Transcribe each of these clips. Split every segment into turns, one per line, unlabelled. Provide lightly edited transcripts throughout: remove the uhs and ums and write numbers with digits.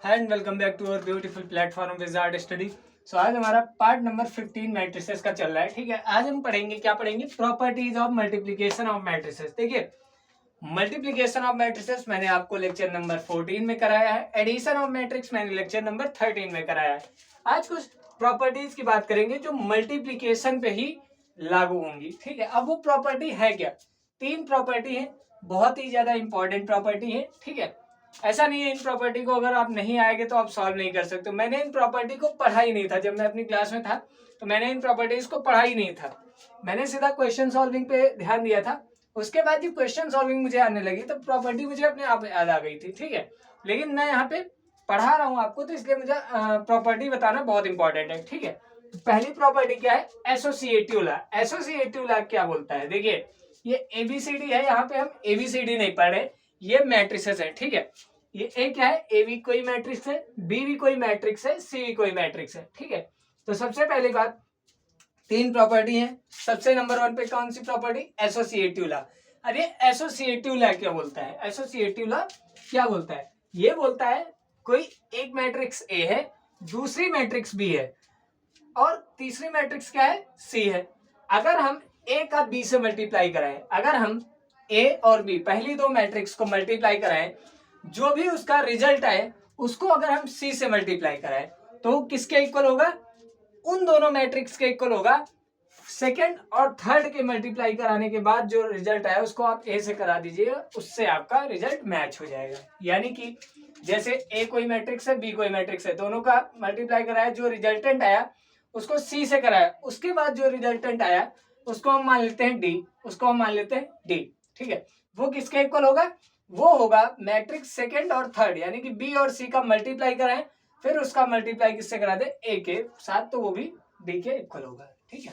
And welcome back to our beautiful platform wizard study. So आज हमारा part number 15 matrices का चल रहा है। ठीक है, आज हम पढ़ेंगे, क्या पढ़ेंगे? Properties of multiplication of matrices. देखिए, मल्टीप्लिकेशन ऑफ मैट्रिसेस मैंने आपको लेक्चर नंबर 14 में कराया है, एडिशन ऑफ मैट्रिक्स मैंने लेक्चर नंबर 13 में कराया है। आज कुछ प्रॉपर्टीज की बात करेंगे जो मल्टीप्लिकेशन पे ही लागू होंगी। ठीक है, अब वो प्रॉपर्टी है क्या? 3 प्रॉपर्टी है, बहुत ही ज्यादा इंपॉर्टेंट प्रॉपर्टी है। ठीक है, ऐसा नहीं है इन प्रॉपर्टी को अगर आप नहीं आएंगे तो आप सॉल्व नहीं कर सकते। मैंने इन प्रॉपर्टी को पढ़ा ही नहीं था जब मैं अपनी क्लास में था, तो मैंने इन प्रॉपर्टीज को पढ़ा ही नहीं था। मैंने सीधा क्वेश्चन सॉल्विंग पे ध्यान दिया था। उसके बाद जब क्वेश्चन सॉल्विंग मुझे आने लगी तो प्रॉपर्टी मुझे अपने आप याद आ गई थी। ठीक है, लेकिन मैं यहाँ पे पढ़ा रहा हूँ आपको, तो इसलिए मुझे प्रॉपर्टी बताना बहुत इंपॉर्टेंट है। ठीक है, पहली प्रॉपर्टी क्या है? Associative law. एसोसिएटिव लॉ क्या बोलता है? देखिए, ये एबीसीडी है, यहाँ पे हम एबीसीडी नहीं पढ़ रहे, ये मैट्रिसेस है। ठीक है, ये ए क्या है? ए भी कोई मैट्रिक्स है, बी भी कोई मैट्रिक्स है, सी भी कोई मैट्रिक्स है। ठीक है, तो सबसे पहली बात, 3 प्रॉपर्टी है। सबसे नंबर 1 पे कौन सी प्रॉपर्टी? Associative law. अब ये एसोसिएटिव लॉ क्या बोलता है? एसोसिएटिव लॉ क्या बोलता है? ये बोलता है कोई एक मैट्रिक्स ए है, दूसरी मैट्रिक्स बी है और तीसरी मैट्रिक्स क्या है? सी है। अगर हम ए का बी से मल्टीप्लाई कराएं, अगर हम ए और बी पहली 2 मैट्रिक्स को मल्टीप्लाई कराएं, जो भी उसका रिजल्ट आए उसको अगर हम सी से मल्टीप्लाई कराएं तो किसके इक्वल होगा? उन दोनों मैट्रिक्स के इक्वल होगा। सेकंड और थर्ड के मल्टीप्लाई कराने के बाद जो रिजल्ट आया उसको आप ए से करा दीजिएगा, उससे आपका रिजल्ट मैच हो जाएगा। यानी कि जैसे ए कोई मैट्रिक्स है, बी कोई मैट्रिक्स है, दोनों का मल्टीप्लाई कराया, जो रिजल्टेंट आया उसको सी से कराया, उसके बाद जो रिजल्टेंट आया उसको हम मान लेते हैं डी, उसको हम मान लेते हैं डी। ठीक है, वो किसके इक्वल होगा? वो होगा मैट्रिक्स सेकंड और थर्ड, यानी कि बी और सी का मल्टीप्लाई कराएं, फिर उसका मल्टीप्लाई किससे करा दे? ए के साथ, तो वो भी डी के इक्वल होगा। ठीक है,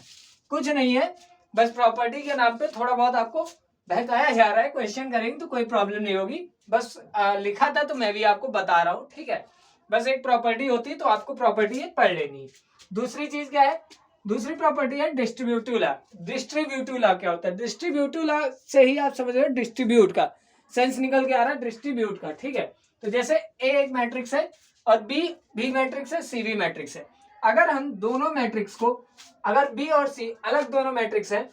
कुछ नहीं है, बस प्रॉपर्टी के नाम पे थोड़ा बहुत आपको बहकाया जा रहा है। क्वेश्चन करेंगे तो कोई प्रॉब्लम नहीं होगी, बस लिखा था तो मैं भी आपको बता रहा हूँ। ठीक है, बस एक प्रॉपर्टी होती है तो आपको प्रॉपर्टी पढ़ लेनी है। दूसरी चीज क्या है? दूसरी प्रॉपर्टी है डिस्ट्रीब्यूटिव लॉ। डिस्ट्रीब्यूटिव लॉ क्या होता है? डिस्ट्रीब्यूटिव लॉ से ही आप समझ रहे हो, डिस्ट्रीब्यूट का सेंस निकल के आ रहा है, डिस्ट्रीब्यूट का। ठीक है, तो जैसे ए एक मैट्रिक्स है और बी भी मैट्रिक्स है, सी भी मैट्रिक्स है। अगर हम दोनों मैट्रिक्स को, अगर बी और सी अलग दोनों मैट्रिक्स है,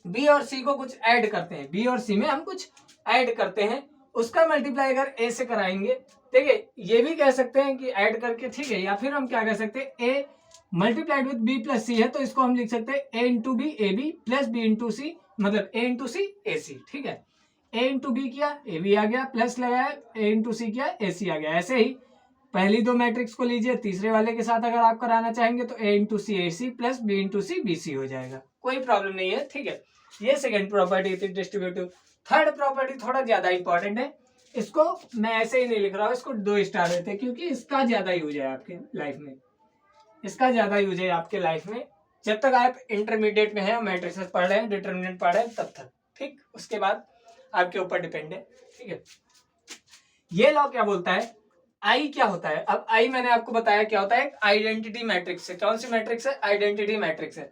बी और सी को कुछ ऐड करते हैं, बी और सी में हम कुछ ऐड करते हैं, उसका मल्टीप्लाई अगर ए से कराएंगे, देखिए ये भी कह सकते हैं कि ऐड करके, ठीक है, या फिर हम क्या कह सकते हैं, A multiplied with B plus C है तो इसको हम लिख सकते हैं A into B A B plus B into C, मतलब ए इंटू सी ए सी। ठीक है, ए इंटू बी किया, ए बी आ गया, प्लस लगाया, ए इंटू सी किया, ए सी आ गया। ऐसे ही पहली 2 मैट्रिक्स को लीजिए, तीसरे वाले के साथ अगर आप कराना चाहेंगे तो A into C A C plus B into C B C हो जाएगा, कोई प्रॉब्लम नहीं है। ठीक है, ये सेकंड प्रॉपर्टी थी डिस्ट्रीब्यूटिव। थर्ड प्रॉपर्टी थोड़ा ज्यादा इंपॉर्टेंट है, इसको मैं ऐसे ही नहीं लिख रहा हूँ, इसको 2 स्टार देते हैं क्योंकि इसका ज्यादा यूज है आपके लाइफ में, इसका ज्यादा यूज है आपके लाइफ में जब तक आप इंटरमीडिएट में हैं, मैट्रिसेस पढ़ रहे हैं, डिटरमिनेंट पढ़ रहे हैं, तब तक। ठीक, उसके बाद आपके ऊपर डिपेंड है। ठीक है, ये लॉ क्या बोलता है? आई क्या होता है? अब आई मैंने आपको बताया क्या होता है, आइडेंटिटी मैट्रिक्स है। कौन सी मैट्रिक्स है? आइडेंटिटी मैट्रिक्स है।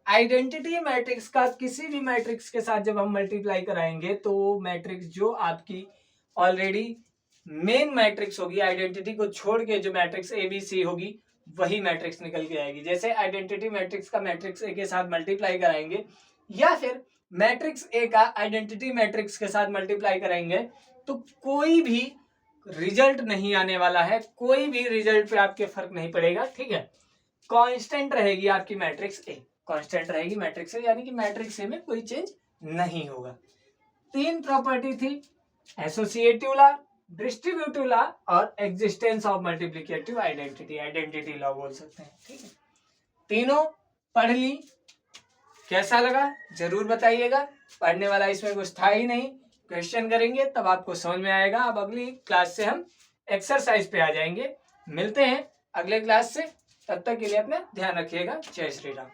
आइडेंटिटी मैट्रिक्स का किसी भी मैट्रिक्स के साथ जब हम मल्टीप्लाई कराएंगे तो मैट्रिक्स जो आपकी ऑलरेडी मेन मैट्रिक्स होगी, आइडेंटिटी को छोड़ के जो मैट्रिक्स ए बी सी होगी वही मैट्रिक्स निकल के आएगी। जैसे आइडेंटिटी मैट्रिक्स का मैट्रिक्स ए के साथ मल्टीप्लाई कराएंगे या फिर मैट्रिक्स ए का आइडेंटिटी मैट्रिक्स के साथ मल्टीप्लाई कराएंगे तो कोई भी रिजल्ट नहीं आने वाला है, कोई भी रिजल्ट पे आपके फर्क नहीं पड़ेगा। ठीक है, कांस्टेंट रहेगी आपकी मैट्रिक्स ए, कांस्टेंट रहेगी मैट्रिक्स ए, यानी कि मैट्रिक्स ए में कोई चेंज नहीं होगा। 3 प्रॉपर्टी थी, एसोसिएटिव लॉ, डिस्ट्रीब्यूटिव लॉ और existence of multiplicative identity, identity law बोल सकते हैं। ठीक है, तीनों पढ़ ली, कैसा लगा जरूर बताइएगा। पढ़ने वाला इसमें कुछ था ही नहीं, क्वेश्चन करेंगे तब आपको समझ में आएगा। अब अगली क्लास से हम एक्सरसाइज पे आ जाएंगे, मिलते हैं अगले क्लास से, तब तक के लिए अपना ध्यान रखिएगा। जय श्री राम।